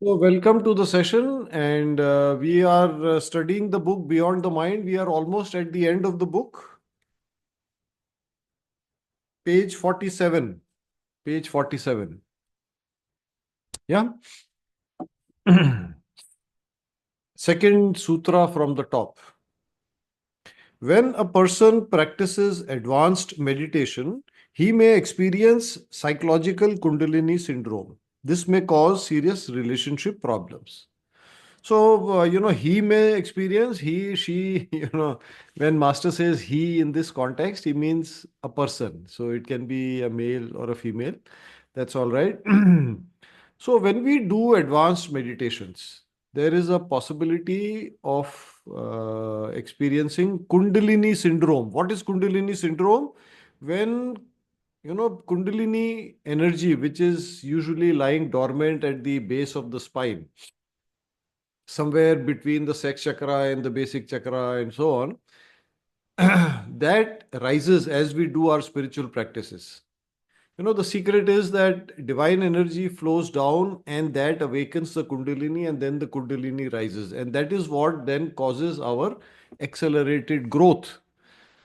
So, welcome to the session, and we are studying the book Beyond the Mind. We are almost at the end of the book, page 47. Page 47. Yeah. Second sutra from the top. When a person practices advanced meditation, he may experience psychological Kundalini syndrome. This may cause serious relationship problems. So, he may experience, he, she, when Master says he in this context, he means a person. So, it can be a male or a female. That's all right. So, when we do advanced meditations, there is a possibility of experiencing Kundalini syndrome. What is Kundalini syndrome? When Kundalini energy, which is usually lying dormant at the base of the spine, somewhere between the sex chakra and the basic chakra and so on, that rises as we do our spiritual practices. The secret is that divine energy flows down and that awakens the Kundalini, and then the Kundalini rises. And that is what then causes our accelerated growth.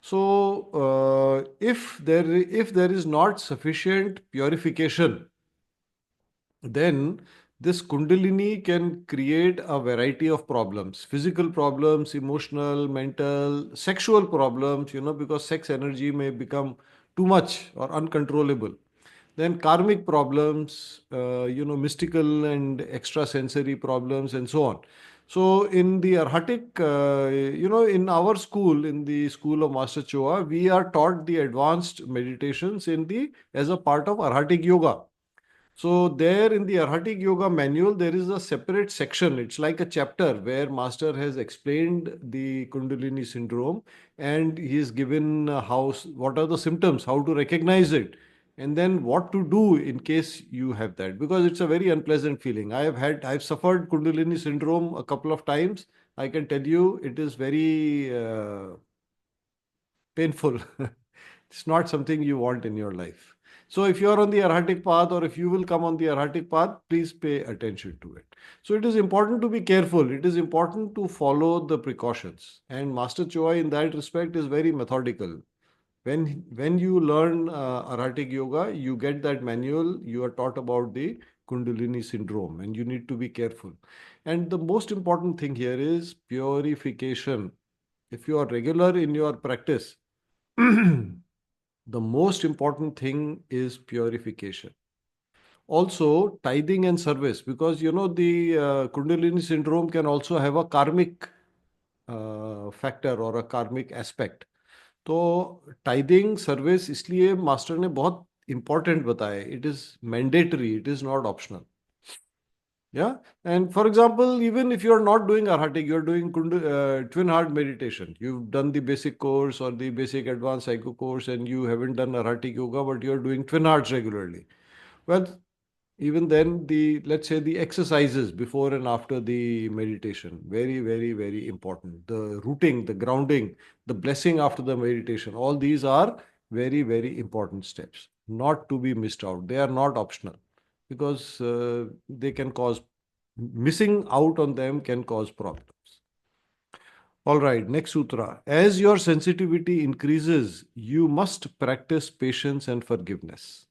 So, if there is not sufficient purification, then this kundalini can create a variety of problems: physical problems, emotional, mental, sexual problems, because sex energy may become too much or uncontrollable. Then karmic problems, mystical and extrasensory problems, and so on. So in the Arhatic, in our school, in the school of Master Choa, we are taught the advanced meditations as a part of Arhatic yoga. So there in the Arhatic Yoga manual, there is a separate section. It's like a chapter where Master has explained the Kundalini syndrome, and he has given what are the symptoms, how to recognize it, and then what to do in case you have that, because it's a very unpleasant feeling. I've suffered Kundalini syndrome a couple of times. I can tell you it is very painful. It's not something you want in your life. So if you are on the Arhatic path, or if you will come on the Arhatic path, please pay attention to it. So it is important to be careful. It is important to follow the precautions. And Master Choa in that respect is very methodical. When you learn Arhatic yoga, you get that manual, you are taught about the Kundalini syndrome, and you need to be careful. And the most important thing here is purification. If you are regular in your practice, the most important thing is purification. Also, tithing and service, because the Kundalini syndrome can also have a karmic factor or a karmic aspect. तो tithing service इसलिए master ने बहुत important बताया. It is mandatory. It is not optional. Yeah. And for example, even if you're not doing Arhatic, you're doing twin heart meditation. You've done the basic course or the basic advanced psycho course, and you haven't done Arhatic yoga, but you're doing twin hearts regularly. Well, even then, let's say the exercises before and after the meditation, very, very, very important. The rooting, the grounding, the blessing after the meditation, all these are very, very important steps, not to be missed out. They are not optional, because they can cause missing out on them can cause problems. All right, next sutra. As your sensitivity increases, you must practice patience and forgiveness.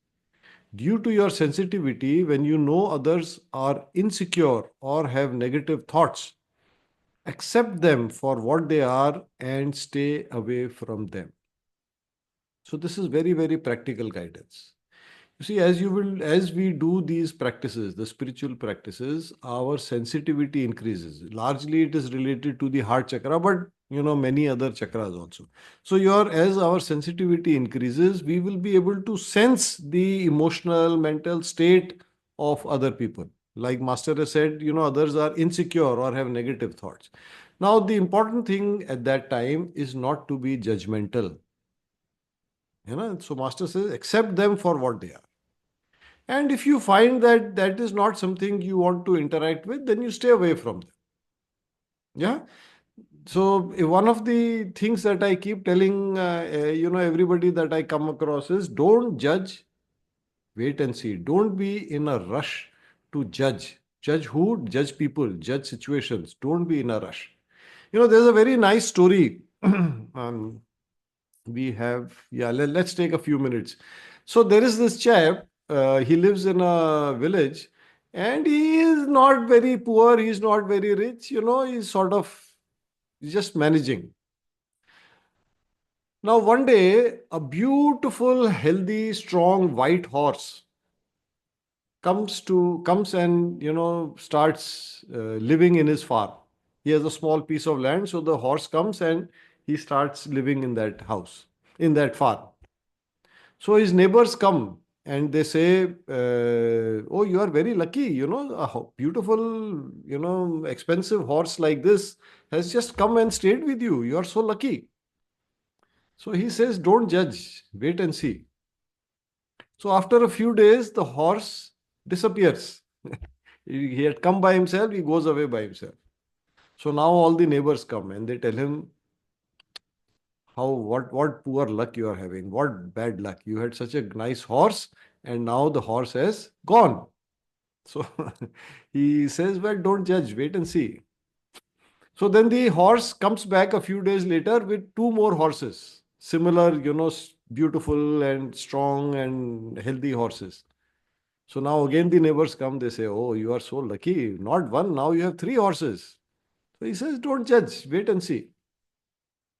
Due to your sensitivity, when you know others are insecure or have negative thoughts, accept them for what they are and stay away from them. So this is very, very practical guidance. You see, as we do these practices, the spiritual practices, our sensitivity increases. Largely, it is related to the heart chakra, but many other chakras also. So, as our sensitivity increases, we will be able to sense the emotional, mental state of other people. Like Master has said, others are insecure or have negative thoughts. Now, the important thing at that time is not to be judgmental. So Master says, accept them for what they are. And if you find that that is not something you want to interact with, then you stay away from them. Yeah. So one of the things that I keep telling, everybody that I come across is, don't judge, wait and see. Don't be in a rush to judge. Judge who? Judge people, judge situations. Don't be in a rush. There's a very nice story. We have, yeah, let's take a few minutes. So there is this chap, he lives in a village, and he is not very poor, he's not very rich, he's sort of just managing. Now, one day, a beautiful, healthy, strong white horse comes and starts living in his farm. He has a small piece of land, so the horse comes and he starts living in that house, in that farm. So his neighbors come and they say, "Oh, you are very lucky. A beautiful, expensive horse like this has just come and stayed with you. You are so lucky." So he says, "Don't judge. Wait and see." So after a few days, the horse disappears. He had come by himself. He goes away by himself. So now all the neighbors come and they tell him, how what poor luck you are having, what bad luck, you had such a nice horse and now the horse has gone. So he says, well, don't judge, wait and see. So then the horse comes back a few days later with two more horses, similar, beautiful and strong and healthy horses. So now again the neighbors come, they say, oh, you are so lucky, not one, now you have three horses. So he says, don't judge, wait and see.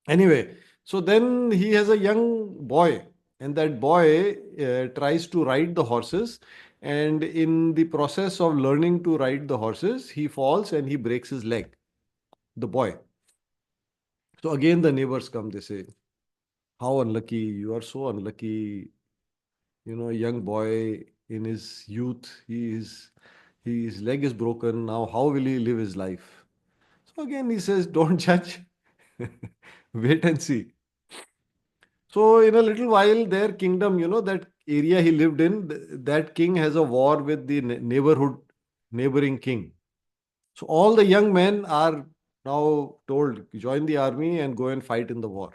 Anyway, so then he has a young boy, and that boy tries to ride the horses. And in the process of learning to ride the horses, he falls and he breaks his leg, the boy. So again, the neighbors come, they say, how unlucky, you are so unlucky. A young boy in his youth, his leg is broken. Now, how will he live his life? So again, he says, don't judge, wait and see. So, in a little while, their kingdom, that area he lived in, that king has a war with the neighboring king. So, all the young men are now told, join the army and go and fight in the war.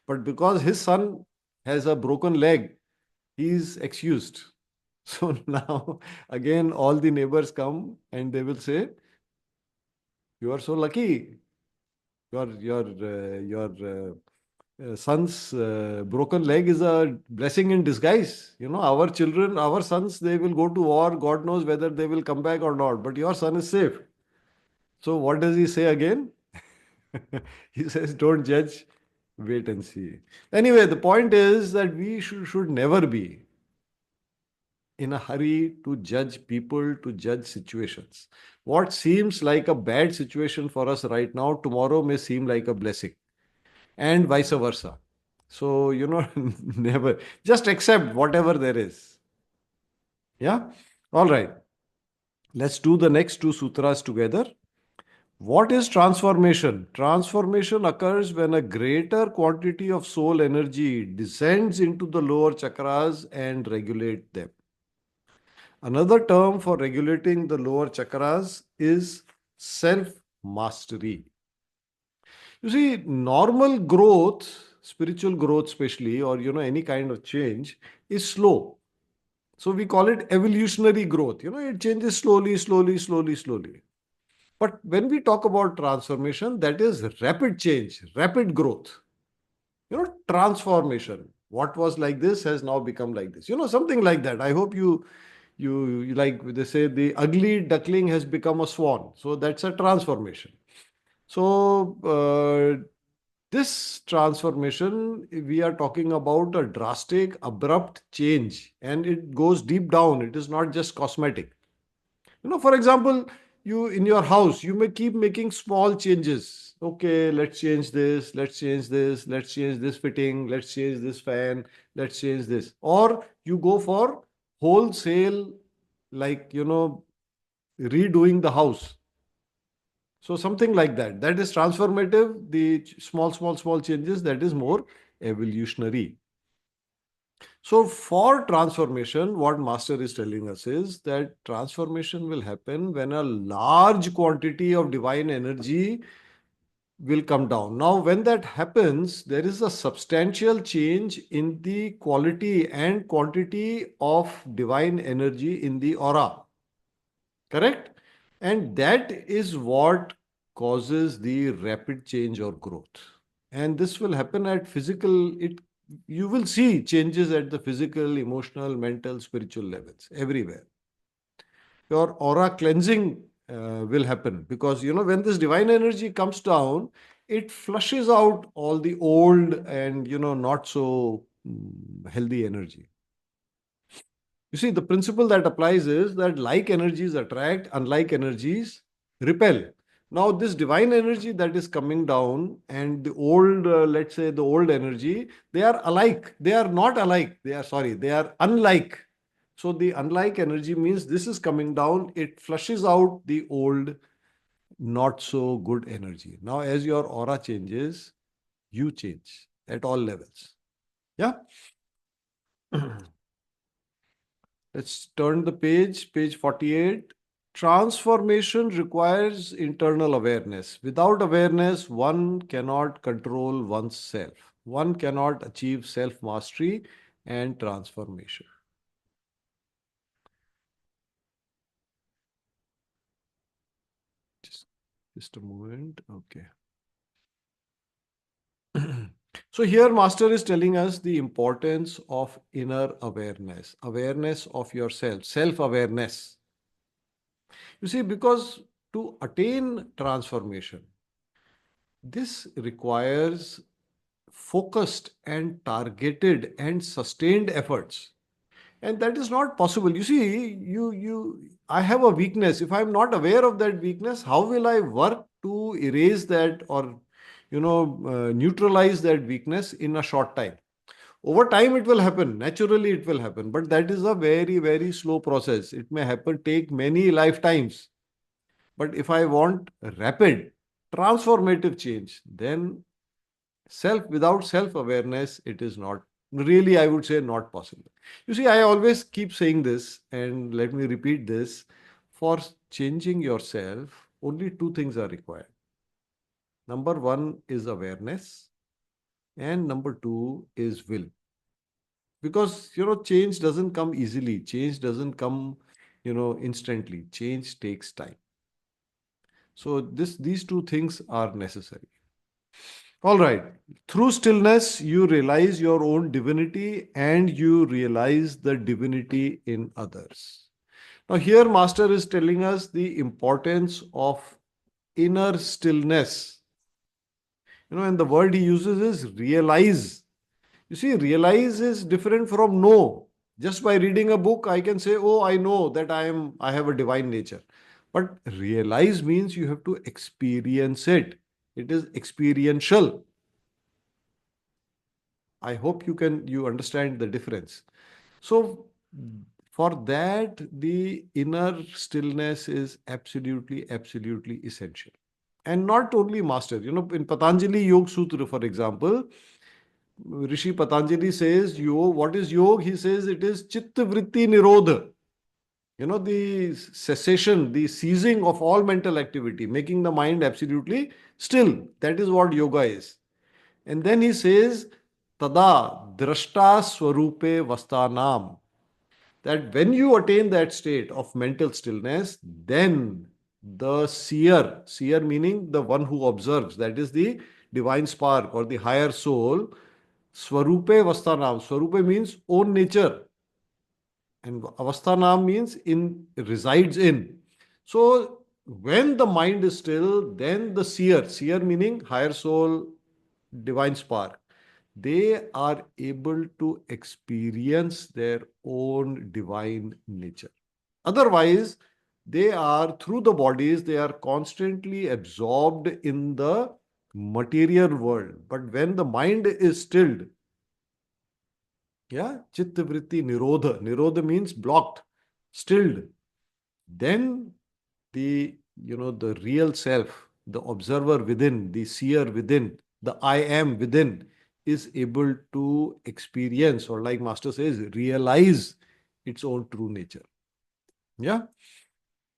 But because his son has a broken leg, he is excused. So, now again, all the neighbors come and they will say, you are so lucky. Your son's broken leg is a blessing in disguise. Our children, our sons, they will go to war. God knows whether they will come back or not. But your son is safe. So what does he say again? He says, don't judge, wait and see. Anyway, the point is that we should never be in a hurry to judge people, to judge situations. What seems like a bad situation for us right now, tomorrow may seem like a blessing, and vice versa. So, never just accept whatever there is. Yeah. All right. Let's do the next two sutras together. What is transformation? Transformation occurs when a greater quantity of soul energy descends into the lower chakras and regulate them. Another term for regulating the lower chakras is self mastery. You see, normal growth, spiritual growth especially, or any kind of change is slow. So we call it evolutionary growth. It changes slowly, slowly, slowly, slowly. But when we talk about transformation, that is rapid change, rapid growth. Transformation. What was like this has now become like this. Something like that. I hope you like they say the ugly duckling has become a swan. So that's a transformation. So this transformation, we are talking about a drastic, abrupt change, and it goes deep down. It is not just cosmetic. For example, you in your house, you may keep making small changes. Okay, let's change this, let's change this, let's change this fitting, let's change this fan, let's change this. Or you go for wholesale, like, redoing the house. So something like that. That is transformative. The small, small, small changes, that is more evolutionary. So for transformation, what Master is telling us is that transformation will happen when a large quantity of divine energy will come down. Now, when that happens, there is a substantial change in the quality and quantity of divine energy in the aura. Correct? And that is what causes the rapid change or growth. And this will happen at physical, it you will see changes at the physical, emotional, mental, spiritual levels everywhere. Your aura cleansing will happen, because when this divine energy comes down, it flushes out all the old and not so healthy energy. You see, the principle that applies is that like energies attract, unlike energies repel. Now, this divine energy that is coming down and the old, let's say the old energy, they are alike. They are not alike. They are, sorry, they are unlike. So, the unlike energy means this is coming down, it flushes out the old, not so good energy. Now, as your aura changes, you change at all levels. Yeah. Let's turn the page, page 48. Transformation requires internal awareness. Without awareness, one cannot control oneself. One cannot achieve self mastery and transformation. Just, just a moment. Okay. So, here, Master is telling us the importance of inner awareness, awareness of yourself, self awareness. You see, because to attain transformation, this requires focused and targeted and sustained efforts. And that is not possible. You see, I have a weakness. If I'm not aware of that weakness, how will I work to erase that or, neutralize that weakness in a short time? Over time, it will happen. Naturally, it will happen. But that is a very, very slow process. It may happen, take many lifetimes. But if I want rapid, transformative change, then without self awareness, it is not really, I would say, not possible. You see, I always keep saying this, and let me repeat this. For changing yourself, only two things are required. Number one is awareness, and number two is will. Because change doesn't come easily, change doesn't come instantly, change takes time. So these two things are necessary. All right. Through stillness, you realize your own divinity and you realize the divinity in others. Now, here, Master is telling us the importance of inner stillness. And the word he uses is realize. You see, realize is different from know. Just by reading a book, I can say, oh, I know that I have a divine nature. But realize means you have to experience it. It is experiential. I hope you understand the difference. So for that, the inner stillness is absolutely, absolutely essential. And not only master, in Patanjali Yoga Sutra, for example, Rishi Patanjali says, what is yoga? He says it is chitta vritti nirodha. The cessation, the ceasing of all mental activity, making the mind absolutely still. That is what yoga is. And then he says, Tada drashta swarupe vastanam. That when you attain that state of mental stillness, then the seer meaning the one who observes, that is the divine spark or the higher soul, swarupe vastanam. Swarupe means own nature, and avasthanam means in resides in. So when the mind is still, then the seer meaning higher soul, divine spark, they are able to experience their own divine nature. Otherwise, they are through the bodies, they are constantly absorbed in the material world. But when the mind is stilled, yeah, chitta vritti nirodha. Nirodha means blocked, stilled. Then the real self, the observer within, the seer within, the I am within is able to experience, or like Master says, realize its own true nature. Yeah,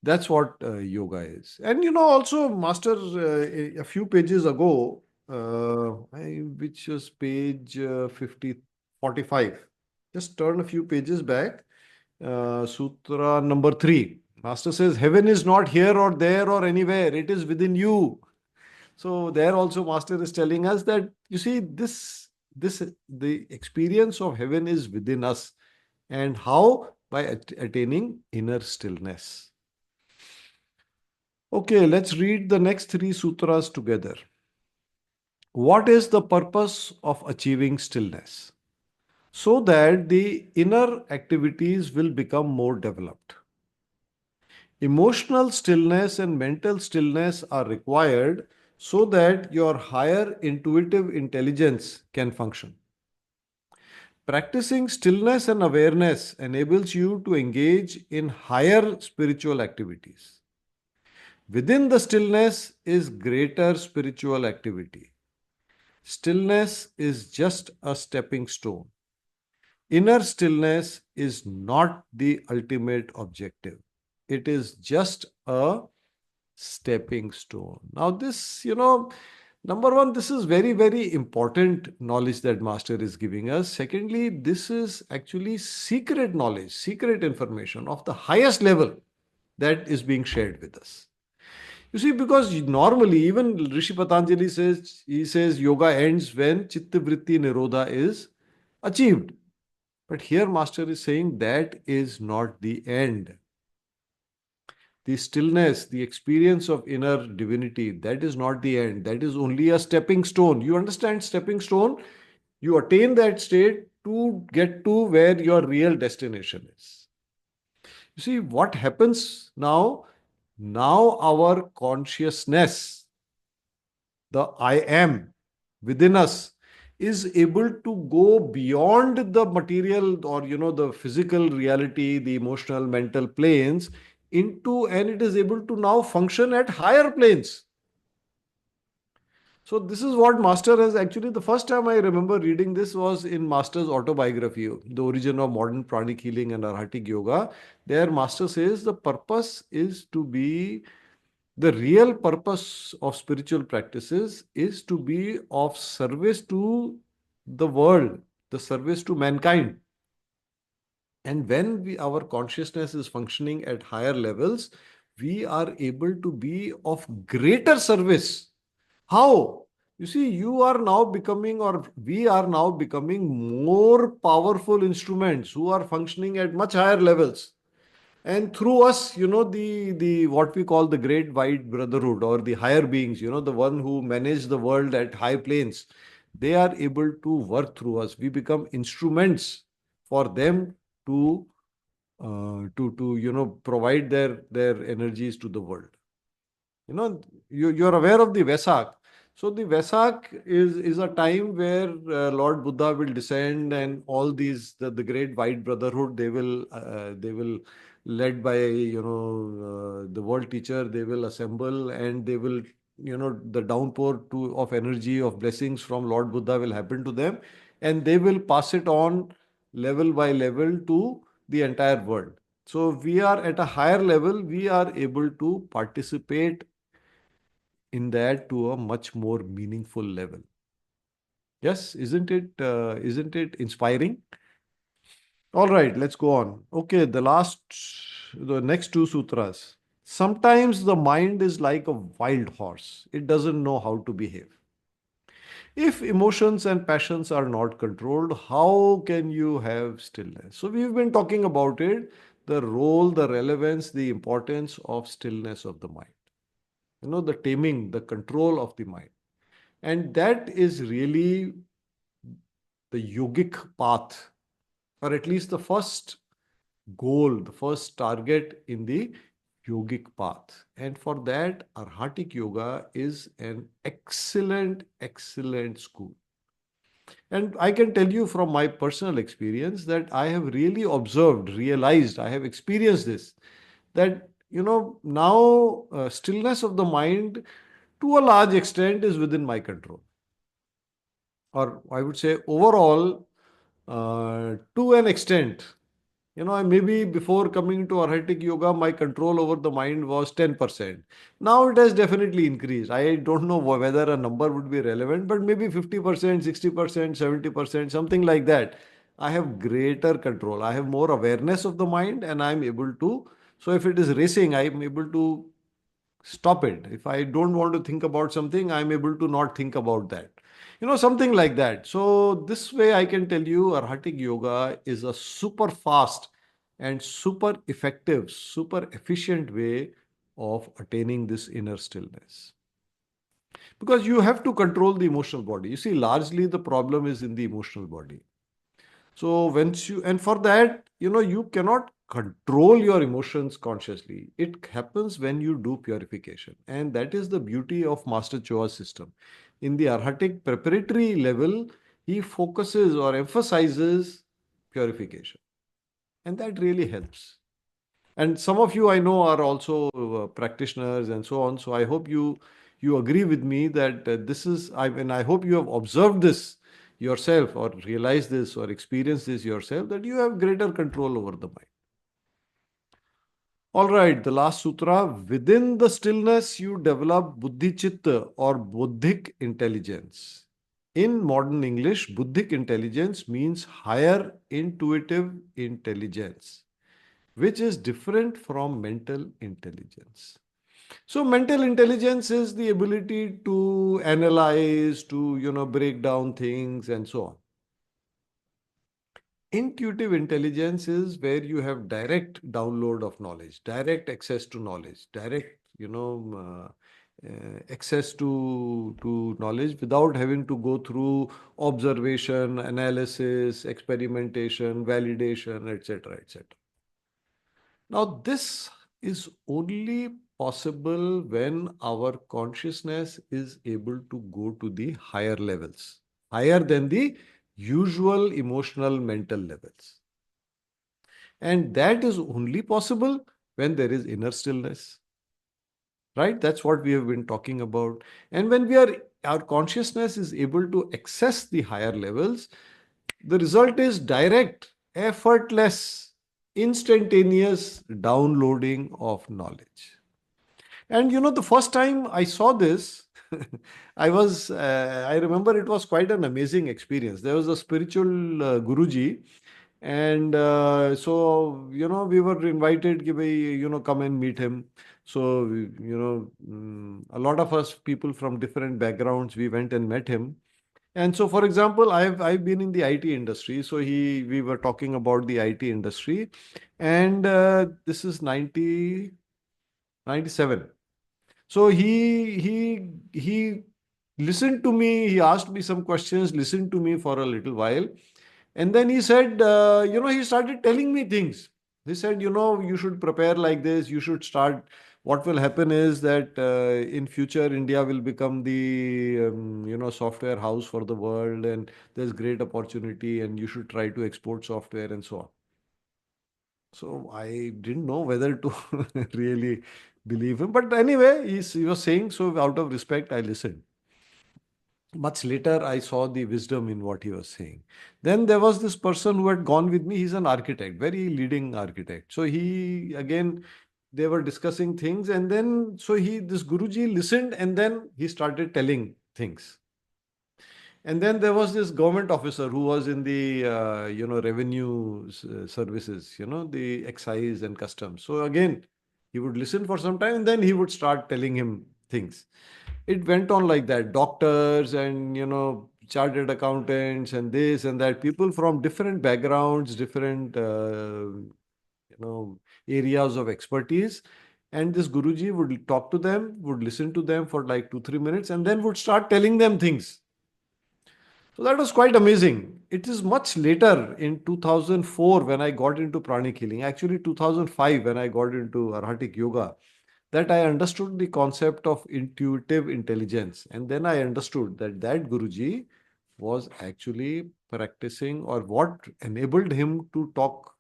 that's what yoga is. And also Master, a few pages ago, which was page 50, 45. Just turn a few pages back. Sutra number 3. Master says heaven is not here or there or anywhere, it is within you. So there also Master is telling us that, you see, this the experience of heaven is within us. And how? By attaining inner stillness. Okay, let's read the next three sutras together. What is the purpose of achieving stillness? So that the inner activities will become more developed. Emotional stillness and mental stillness are required so that your higher intuitive intelligence can function. Practicing stillness and awareness enables you to engage in higher spiritual activities. Within the stillness is greater spiritual activity. Stillness is just a stepping stone. Inner stillness is not the ultimate objective. It is just a stepping stone. Now, this, number one, this is very, very important knowledge that Master is giving us. Secondly, this is actually secret knowledge, secret information of the highest level that is being shared with us. You see, because normally, even Rishi Patanjali says, he says yoga ends when Chitta Vritti Nirodha is achieved. But here, Master is saying that is not the end. The stillness, the experience of inner divinity, that is not the end. That is only a stepping stone. You understand stepping stone? You attain that state to get to where your real destination is. You see, what happens now? Now our consciousness, the I am within us, is able to go beyond the material or the physical reality, the emotional, mental planes into, and it is able to now function at higher planes. So this is what Master has actually, the first time I remember reading this was in Master's autobiography, The Origin of Modern Pranic Healing and Arhatic Yoga. There Master says the purpose is to be, the real purpose of spiritual practices is to be of service to the world, the service to mankind. And when our consciousness is functioning at higher levels, we are able to be of greater service. How? You see, you are now becoming, or we are now becoming more powerful instruments who are functioning at much higher levels. And through us, the what we call the great white brotherhood or the higher beings, the one who manage the world at high planes, they are able to work through us. We become instruments for them to provide their energies to the world. You're aware of the Vesak. So the Vesak is a time where Lord Buddha will descend, and all these the great white brotherhood, they will led by the world teacher, they will assemble, and they will, the downpour of energy of blessings from Lord Buddha will happen to them, and they will pass it on level by level to the entire world. So we are at a higher level, we are able to participate in that to a much more meaningful level. Yes, isn't it inspiring? All right, let's go on. Okay, the next two sutras. Sometimes the mind is like a wild horse. It doesn't know how to behave. If emotions and passions are not controlled, how can you have stillness? So we've been talking about it, the role, the relevance, the importance of stillness of the mind. The taming, the control of the mind. And that is really the yogic path, or at least the first goal, the first target in the yogic path. And for that, Arhatic Yoga is an excellent, excellent school. And I can tell you from my personal experience that I have really observed, realized, I have experienced this, that, now stillness of the mind to a large extent is within my control. Or I would say overall, to an extent. Maybe before coming to Arhatic Yoga, my control over the mind was 10%. Now it has definitely increased. I don't know whether a number would be relevant, but maybe 50%, 60%, 70%, something like that. I have greater control. I have more awareness of the mind, and I'm able to So if it is racing, I'm able to stop it. If I don't want to think about something, I'm able to not think about that. Something like that. So this way I can tell you Arhatic Yoga is a super fast and super effective, super efficient way of attaining this inner stillness. Because you have to control the emotional body. You see, largely the problem is in the emotional body. So and for that, you cannot control your emotions consciously. It happens when you do purification. And that is the beauty of Master Choa's system. In the Arhatic preparatory level, he focuses or emphasizes purification. And that really helps. And some of you I know are also practitioners and so on. So I hope you agree with me that this is, and I hope you have observed this yourself or realized this or experienced this yourself, that you have greater control over the mind. All right, the last sutra. Within the stillness, you develop buddhi chitta or buddhic intelligence. In modern English, buddhic intelligence means higher intuitive intelligence, which is different from mental intelligence. So mental intelligence is the ability to analyze, to break down things and so on. Intuitive intelligence is where you have direct download of knowledge, direct access to knowledge, direct access to knowledge without having to go through observation, analysis, experimentation, validation, etc., etc. Now, this is only possible when our consciousness is able to go to the higher levels, higher than the usual emotional mental levels. And that is only possible when there is inner stillness. Right? That's what we have been talking about. And when our consciousness is able to access the higher levels, the result is direct, effortless, instantaneous downloading of knowledge. And the first time I saw this, I remember it was quite an amazing experience. There was a spiritual Guruji, and so, we were invited, ki bhai, come and meet him. So, a lot of us people from different backgrounds, we went and met him. And so, for example, I've been in the IT industry. So we were talking about the IT industry, and this is 97. So he listened to me. He asked me some questions, listened to me for a little while, and then he said, he started telling me things. He said, you should prepare like this. You should start. What will happen is that in future India will become the software house for the world, and there's great opportunity, and you should try to export software and so on. So I didn't know whether to really believe him. But anyway, he was saying, so out of respect, I listened. Much later, I saw the wisdom in what he was saying. Then there was this person who had gone with me. He's an architect, very leading architect. So again, they were discussing things. And then, this Guruji listened, and then he started telling things. And then there was this government officer who was in the, revenue services, the excise and customs. So again, he would listen for some time and then he would start telling him things. It went on like that. Doctors and, chartered accountants and this and that, people from different backgrounds, different, areas of expertise. And this Guruji would talk to them, would listen to them for like 2, 3 minutes, and then would start telling them things. So that was quite amazing. It is much later in 2004 when I got into pranic healing, actually 2005 when I got into Arhatic Yoga, that I understood the concept of intuitive intelligence. And then I understood that Guruji was actually practicing, or what enabled him to talk,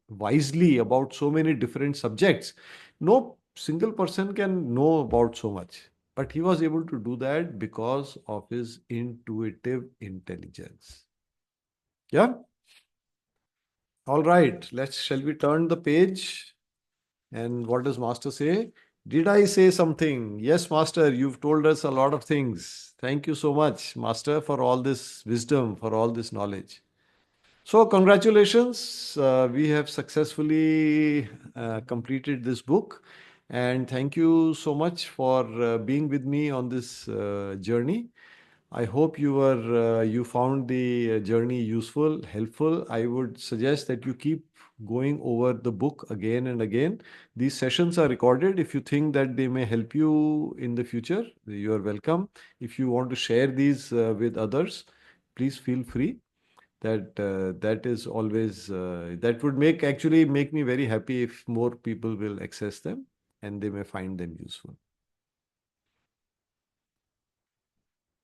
wisely about so many different subjects. No single person can know about so much. But he was able to do that because of his intuitive intelligence. Yeah. All right. Shall we turn the page? And what does Master say? Did I say something? Yes, Master, you've told us a lot of things. Thank you so much, Master, for all this wisdom, for all this knowledge. So, congratulations. We have successfully completed this book. And thank you so much for being with me on this journey. I hope you found the journey useful, helpful. I would suggest that you keep going over the book again and again. These sessions are recorded. If you think that they may help you in the future, you are welcome. If you want to share these with others, please feel free. That is always that would make me very happy if more people will access them and they may find them useful.